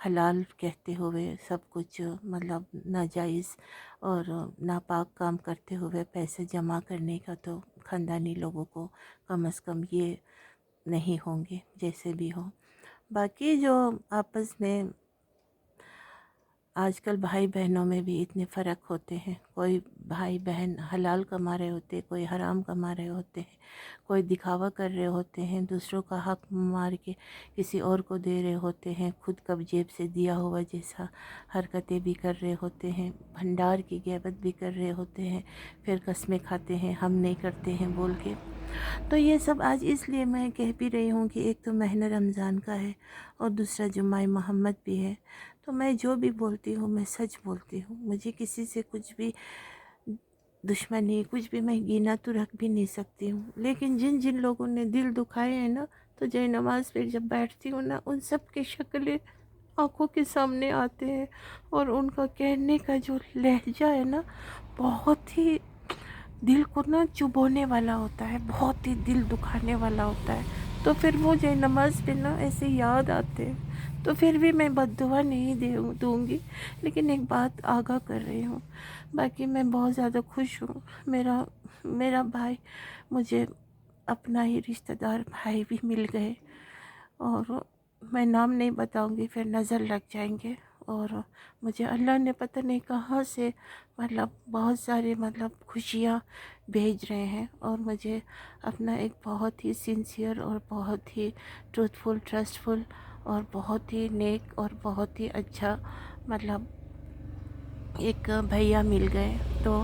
حلال کہتے ہوئے سب کچھ مطلب ناجائز اور ناپاک کام کرتے ہوئے پیسے جمع کرنے کا تو خاندانی لوگوں کو کم از کم یہ نہیں ہوں گے، جیسے بھی ہو۔ باقی جو آپس میں آج کل بھائی بہنوں میں بھی اتنے فرق ہوتے ہیں، کوئی بھائی بہن حلال کما رہے ہوتے، کوئی حرام کما رہے ہوتے ہیں، کوئی دکھاوا کر رہے ہوتے ہیں، دوسروں کا حق مار کے کسی اور کو دے رہے ہوتے ہیں، خود کب جیب سے دیا ہوا جیسا حرکتیں بھی کر رہے ہوتے ہیں، بھنڈار کی غیبت بھی کر رہے ہوتے ہیں، پھر قسمیں کھاتے ہیں ہم نہیں کرتے ہیں بول کے۔ تو یہ سب آج اس لیے میں کہہ بھی رہی ہوں کہ ایک تو مہینہ رمضان کا ہے اور دوسرا جمعہ محمد بھی ہے، تو میں جو بھی بولتی ہوں میں سچ بولتی ہوں، مجھے کسی سے کچھ بھی دشمنی کچھ بھی میں گینا تو رکھ بھی نہیں سکتی ہوں، لیکن جن جن لوگوں نے دل دکھائے ہیں نا، تو جے نماز پہ جب بیٹھتی ہوں نا، ان سب کی شکلیں آنکھوں کے سامنے آتے ہیں، اور ان کا کہنے کا جو لہجہ ہے نا، بہت ہی دل کو نا چبونے والا ہوتا ہے، بہت ہی دل دکھانے والا ہوتا ہے۔ تو پھر وہ جو نماز پہ نا ایسے یاد آتے ہیں، تو پھر بھی میں بد دعا نہیں دوں گی، لیکن ایک بات آگاہ کر رہی ہوں۔ باقی میں بہت زیادہ خوش ہوں، میرا بھائی مجھے اپنا ہی رشتہ دار بھائی بھی مل گئے، اور میں نام نہیں بتاؤں گی پھر نظر لگ جائیں گے، اور مجھے اللہ نے پتہ نہیں کہاں سے مطلب بہت سارے مطلب خوشیاں بھیج رہے ہیں، اور مجھے اپنا ایک بہت ہی سنسیئر اور بہت ہی ٹروتھفل ٹرسٹفل اور بہت ہی نیک اور بہت ہی اچھا مطلب ایک بھیا مل گئے، تو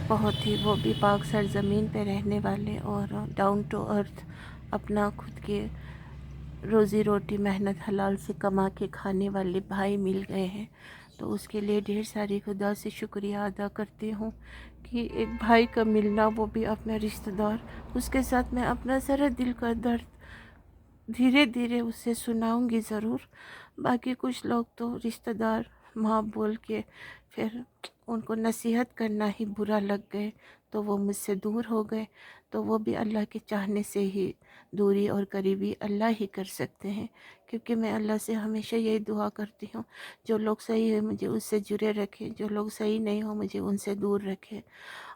بہت ہی وہ بھی پاک سرزمین پہ رہنے والے اور ڈاؤن ٹو ارتھ، اپنا خود کے روزی روٹی محنت حلال سے کما کے کھانے والے بھائی مل گئے ہیں۔ تو اس کے لیے ڈھیر ساری خدا سے شکریہ ادا کرتی ہوں کہ ایک بھائی کا ملنا، وہ بھی اپنا رشتہ دار، اس کے ساتھ میں اپنا سارا دل کا درد دھیرے دھیرے اس سے سناؤں گی ضرور۔ باقی کچھ لوگ تو رشتہ دار ماں بول کے پھر ان کو نصیحت کرنا ہی برا لگ گئے، تو وہ مجھ سے دور ہو گئے، تو وہ بھی اللہ کے چاہنے سے ہی دوری اور قریبی اللہ ہی کر سکتے ہیں، کیونکہ میں اللہ سے ہمیشہ یہی دعا کرتی ہوں، جو لوگ صحیح ہے مجھے اس سے جڑے رکھے، جو لوگ صحیح نہیں ہو مجھے ان سے دور رکھے۔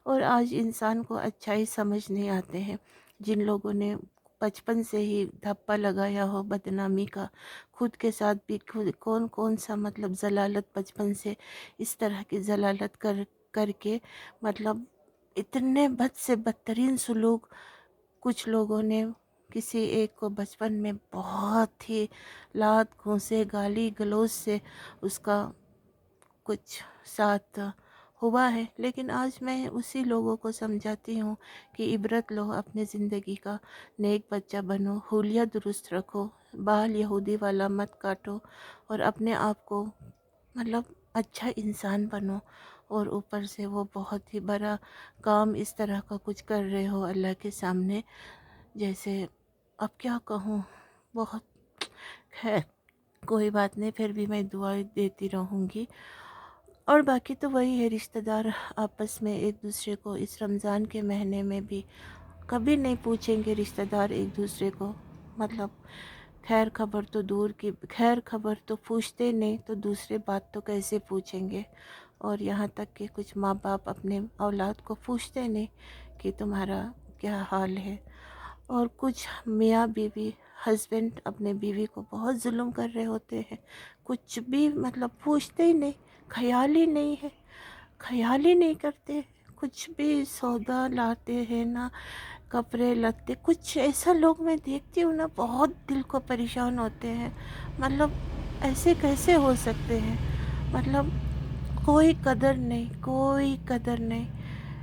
اور آج انسان کو اچھائی سمجھ نہیں آتے ہیں، جن لوگوں نے بچپن سے ہی دھپا لگایا ہو بدنامی کا، خود کے ساتھ بھی کون سا مطلب ضلالت بچپن سے اس طرح کی ضلالت کر کے مطلب اتنے بد سے بدترین سلوک کچھ لوگوں نے کسی ایک کو بچپن میں بہت ہی لات گھونسے گالی گلوچ سے اس کا کچھ ساتھ ہوا ہے، لیکن آج میں اسی لوگوں کو سمجھاتی ہوں کہ عبرت لو، اپنے زندگی کا نیک بچہ بنو، حلیہ درست رکھو، بال یہودی والا مت کاٹو، اور اپنے آپ کو مطلب اچھا انسان بنو، اور اوپر سے وہ بہت ہی بڑا کام اس طرح کا کچھ کر رہے ہو اللہ کے سامنے، جیسے اب کیا کہوں، بہت خیر کوئی بات نہیں، پھر بھی میں دعائیں دیتی رہوں گی۔ اور باقی تو وہی ہے، رشتہ دار آپس میں ایک دوسرے کو اس رمضان کے مہینے میں بھی کبھی نہیں پوچھیں گے، رشتہ دار ایک دوسرے کو مطلب خیر خبر تو دور کی، خیر خبر تو پوچھتے نہیں تو دوسرے بات تو کیسے پوچھیں گے، اور یہاں تک کہ کچھ ماں باپ اپنے اولاد کو پوچھتے نہیں کہ تمہارا کیا حال ہے، اور کچھ میاں بیوی ہسبینڈ اپنے بیوی کو بہت ظلم کر رہے ہوتے ہیں، کچھ بھی مطلب پوچھتے ہی نہیں، خیال ہی نہیں ہے، خیال ہی نہیں کرتے، کچھ بھی سودا لاتے ہیں نا، کپڑے لتے، کچھ ایسا لوگ میں دیکھتی ہوں نا، بہت دل کو پریشان ہوتے ہیں، مطلب ایسے کیسے ہو سکتے ہیں، مطلب کوئی قدر نہیں، کوئی قدر نہیں،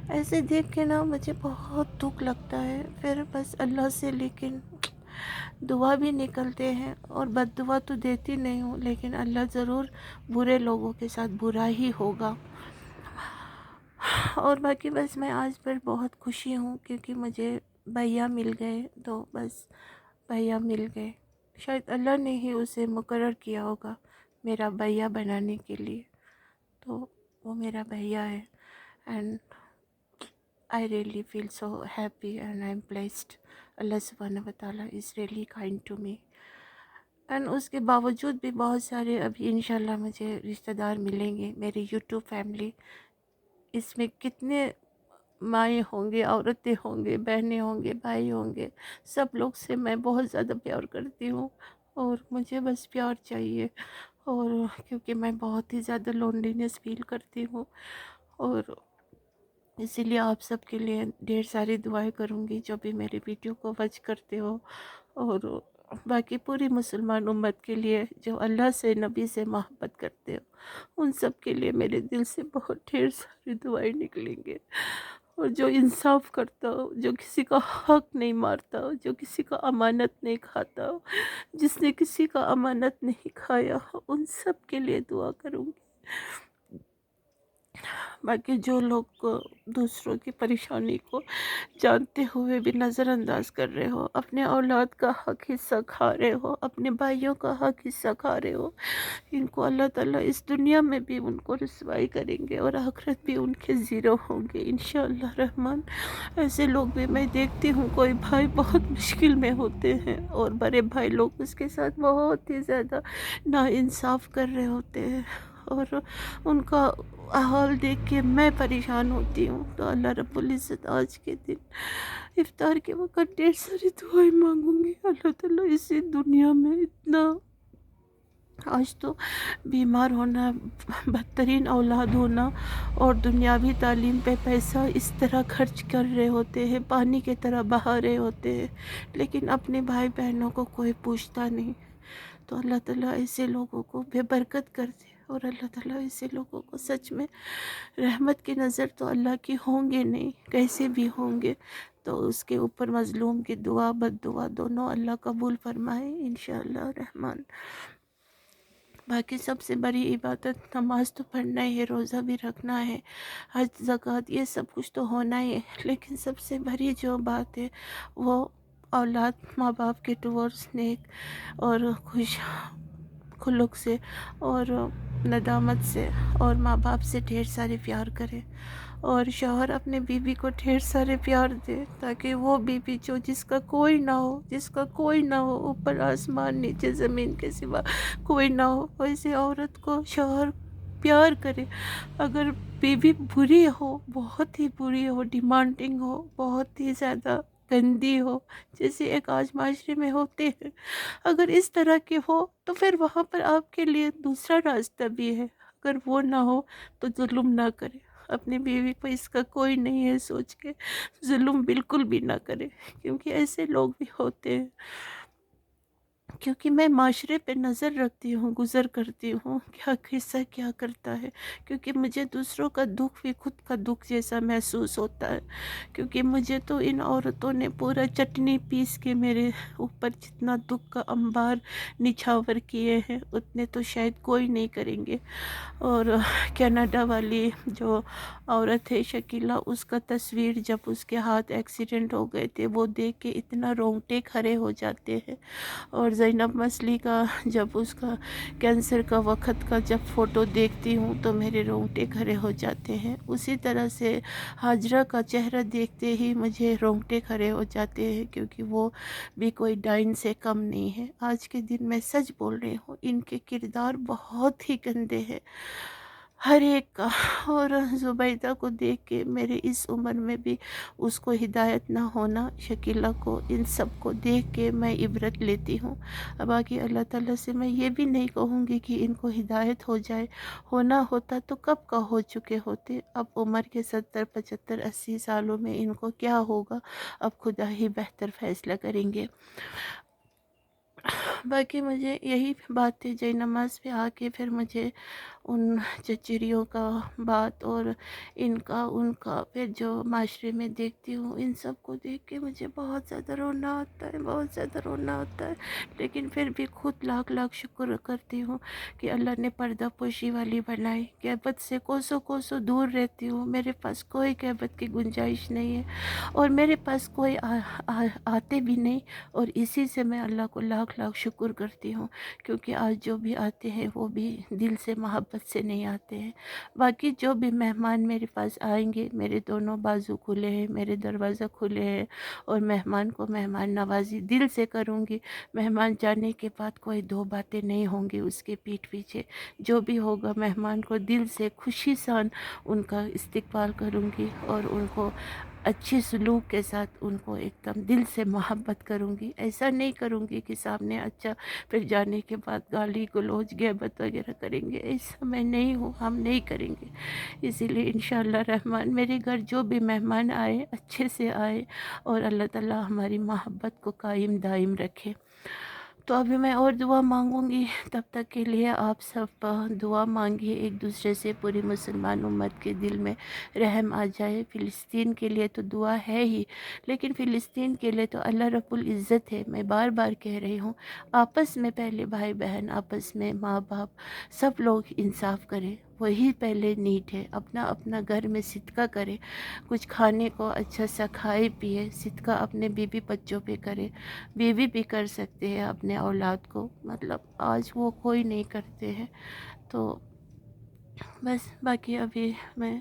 ایسے دیکھ کے نا مجھے بہت دکھ لگتا ہے، پھر بس اللہ سے لیکن دعا بھی نکلتے ہیں، اور بد دعا تو دیتی نہیں ہوں، لیکن اللہ ضرور برے لوگوں کے ساتھ برا ہی ہوگا۔ اور باقی بس میں آج پر بہت خوشی ہوں، کیونکہ مجھے بھیا مل گئے، تو بس بھیا مل گئے، شاید اللہ نے ہی اسے مقرر کیا ہوگا میرا بھیا بنانے کے لیے، تو وہ میرا بھیا ہے، and I really feel so happy and I'm blessed. Allah subhanahu wa ta'ala is really kind to me. And اس کے باوجود بھی بہت سارے ابھی انشاءاللہ مجھے رشتہ دار ملیں گے. میری یوٹیوب فیملی، اس میں کتنے مائیں ہوں گے، عورتیں ہوں گے، بہنیں ہوں گے، بھائی ہوں گے، سب لوگ سے میں بہت زیادہ پیار کرتی ہوں، اور مجھے بس پیار چاہیے. اور کیونکہ میں بہت ہی زیادہ لونلینس فیل کرتی ہوں، اور اسی لیے آپ سب کے لیے ڈھیر ساری دعائیں کروں گی جو بھی میری ویڈیو کو واچ کرتے ہو، اور باقی پوری مسلمان امت کے لیے جو اللہ سے، نبی سے محبت کرتے ہو، ان سب کے لیے میرے دل سے بہت ڈھیر ساری دعائیں نکلیں گے. اور جو انصاف کرتا ہو، جو کسی کا حق نہیں مارتا ہو، جو کسی کا امانت نہیں کھاتا ہو، جس نے کسی کا امانت نہیں کھایا ہو، ان سب کے لیے دعا کروں گی. باقی جو لوگ دوسروں کی پریشانی کو جانتے ہوئے بھی نظر انداز کر رہے ہو، اپنے اولاد کا حق حصہ کھا رہے ہو، اپنے بھائیوں کا حق حصہ کھا رہے ہو، ان کو اللہ تعالیٰ اس دنیا میں بھی ان کو رسوائی کریں گے، اور آخرت بھی ان کے زیرو ہوں گے انشاءاللہ رحمان. ایسے لوگ بھی میں دیکھتی ہوں، کوئی بھائی بہت مشکل میں ہوتے ہیں اور بڑے بھائی لوگ اس کے ساتھ بہت ہی زیادہ ناانصاف کر رہے ہوتے ہیں، اور ان کا حال دیکھ کے میں پریشان ہوتی ہوں. تو اللہ رب العزت آج کے دن افطار کے وقت ڈھیر ساری دعائیں مانگوں گی. اللہ تعالیٰ اسی دنیا میں اتنا، آج تو بیمار ہونا، بدترین اولاد ہونا، اور دنیاوی تعلیم پہ پیسہ اس طرح خرچ کر رہے ہوتے ہیں، پانی کی طرح بہا رہے ہوتے ہیں، لیکن اپنے بھائی بہنوں کو کوئی پوچھتا نہیں. تو اللہ تعالیٰ ایسے لوگوں کو بے برکت کر دے، اور اللہ تعالیٰ ایسے لوگوں کو سچ میں رحمت کی نظر تو اللہ کی ہوں گے نہیں، کیسے بھی ہوں گے. تو اس کے اوپر مظلوم کی دعا بد دعا دونوں اللہ قبول فرمائے انشاءاللہ رحمان. باقی سب سے بڑی عبادت نماز تو پڑھنا ہی ہے، روزہ بھی رکھنا ہے، حج زکوٰۃ یہ سب کچھ تو ہونا ہی ہے، لیکن سب سے بڑی جو بات ہے وہ اولاد ماں باپ کے ٹورڈز نیک اور خوش خلق سے اور ندامت سے، اور ماں باپ سے ڈھیر سارے پیار کرے، اور شوہر اپنے بیوی کو ڈھیر سارے پیار دے، تاکہ وہ بیوی جو جس کا کوئی نہ ہو، جس کا کوئی نہ ہو، اوپر آسمان نیچے زمین کے سوا کوئی نہ ہو، ویسے عورت کو شوہر پیار کرے. اگر بیوی بری ہو، بہت ہی بری ہو، ڈیمانڈنگ ہو، بہت ہی زیادہ گندی ہو، جیسے ایک آج معاشرے میں ہوتے ہیں، اگر اس طرح کے ہو تو پھر وہاں پر آپ کے لیے دوسرا راستہ بھی ہے. اگر وہ نہ ہو تو ظلم نہ کرے، اپنی بیوی کو اس کا کوئی نہیں ہے سوچ کے ظلم بالکل بھی نہ کرے، کیونکہ ایسے لوگ بھی ہوتے ہیں. کیونکہ میں معاشرے پہ نظر رکھتی ہوں، گزر کرتی ہوں، کیا قصہ کیا کرتا ہے، کیونکہ مجھے دوسروں کا دکھ بھی خود کا دکھ جیسا محسوس ہوتا ہے. کیونکہ مجھے تو ان عورتوں نے پورا چٹنی پیس کے میرے اوپر جتنا دکھ کا انبار نچھاور کیے ہیں اتنے تو شاید کوئی نہیں کریں گے. اور کینیڈا والی جو عورت ہے شکیلہ، اس کا تصویر جب اس کے ہاتھ ایکسیڈنٹ ہو گئے تھے وہ دیکھ کے اتنا رونگٹے کھڑے ہو جاتے ہیں. اور زینب مسلی کا جب اس کا کینسر کا وقت کا جب فوٹو دیکھتی ہوں تو میرے رونگٹے کھڑے ہو جاتے ہیں. اسی طرح سے ہاجرہ کا چہرہ دیکھتے ہی مجھے رونگٹے کھڑے ہو جاتے ہیں، کیونکہ وہ بھی کوئی ڈائن سے کم نہیں ہے. آج کے دن میں سچ بول رہی ہوں، ان کے کردار بہت ہی گندے ہیں ہر ایک کا. اور زبیدہ کو دیکھ کے میرے اس عمر میں بھی اس کو ہدایت نہ ہونا، شکیلہ کو، ان سب کو دیکھ کے میں عبرت لیتی ہوں. باقی اللہ تعالیٰ سے میں یہ بھی نہیں کہوں گی کہ ان کو ہدایت ہو جائے، ہونا ہوتا تو کب کا ہو چکے ہوتے. اب عمر کے 70 75 80 سالوں میں ان کو کیا ہوگا، اب خدا ہی بہتر فیصلہ کریں گے. باقی مجھے یہی بات ہے، جے نماز پہ آ کے پھر مجھے ان چچریوں کا بات اور ان کا پھر جو معاشرے میں دیکھتی ہوں، ان سب کو دیکھ کے مجھے بہت زیادہ رونا آتا ہے، بہت زیادہ رونا آتا ہے. لیکن پھر بھی خود لاکھ لاکھ شکر کرتی ہوں کہ اللہ نے پردہ پوشی والی بنائی. غیبت سے کوسوں کوسوں دور رہتی ہوں، میرے پاس کوئی غیبت کی گنجائش نہیں ہے، اور میرے پاس کوئی آتے بھی نہیں. اور اسی سے میں اللہ کو لاکھ لاکھ شکر شکر کرتی ہوں، کیونکہ آج جو بھی آتے ہیں وہ بھی دل سے محبت سے نہیں آتے ہیں۔ باقی جو بھی مہمان میرے پاس آئیں گے، میرے دونوں بازو کھلے ہیں، میرے دروازہ کھلے ہیں، اور مہمان کو مہمان نوازی دل سے کروں گی۔ مہمان جانے کے بعد کوئی دو باتیں نہیں ہوں گی اس کے پیٹھ پیچھے، جو بھی ہوگا مہمان کو دل سے خوشی سان ان کا استقبال کروں گی، اور ان کو اچھے سلوک کے ساتھ ان کو ایک دم دل سے محبت کروں گی۔ ایسا نہیں کروں گی کہ سامنے اچھا پھر جانے کے بعد گالی گلوچ غیبت وغیرہ کریں گے، ایسا میں نہیں ہوں، ہم نہیں کریں گے۔ اسی لیے انشاءاللہ رحمان میرے گھر جو بھی مہمان آئے اچھے سے آئے، اور اللہ تعالی ہماری محبت کو قائم دائم رکھے۔ تو ابھی میں اور دعا مانگوں گی، تب تک کے لیے آپ سب دعا مانگیے ایک دوسرے سے، پوری مسلمان امت کے دل میں رحم آ جائے۔ فلسطین کے لیے تو دعا ہے ہی، لیکن فلسطین کے لیے تو اللہ رب العزت ہے۔ میں بار بار کہہ رہی ہوں، آپس میں پہلے بھائی بہن، آپس میں ماں باپ، سب لوگ انصاف کریں، وہی پہلے نیٹ ہے۔ اپنا اپنا گھر میں صدقہ کرے، کچھ کھانے کو اچھا سا کھائے پیے، صدقہ اپنے بیوی بچوں پہ کرے۔ بیوی بھی کر سکتے ہیں اپنے اولاد کو، مطلب آج وہ کوئی نہیں کرتے ہیں۔ تو بس باقی ابھی میں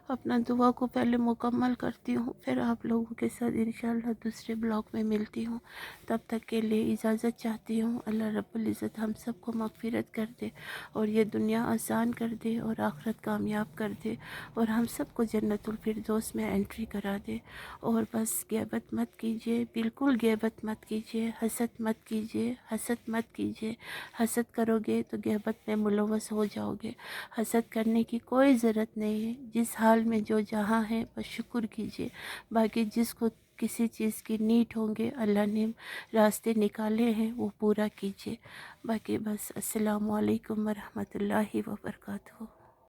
اپنا دعا کو پہلے مکمل کرتی ہوں، پھر آپ لوگوں کے ساتھ انشاءاللہ دوسرے بلاگ میں ملتی ہوں۔ تب تک کے لیے اجازت چاہتی ہوں۔ اللہ رب العزت ہم سب کو مغفرت کر دے، اور یہ دنیا آسان کر دے، اور آخرت کامیاب کر دے، اور ہم سب کو جنت الفردوس میں انٹری کرا دے۔ اور بس غیبت مت کیجیے، بالکل غیبت مت کیجیے، حسد مت کیجیے، حسد مت کیجیے۔ حسد کرو گے تو غیبت میں ملوث ہو جاؤ گے۔ حسد کرنے کی کوئی ضرورت نہیں ہے، جس حال میں جو جہاں ہے بس شکر کیجیے۔ باقی جس کو کسی چیز کی نیڈ ہوں گے، اللہ نے راستے نکالے ہیں، وہ پورا کیجیے۔ باقی بس السلام علیکم ورحمۃ اللہ وبرکاتہ۔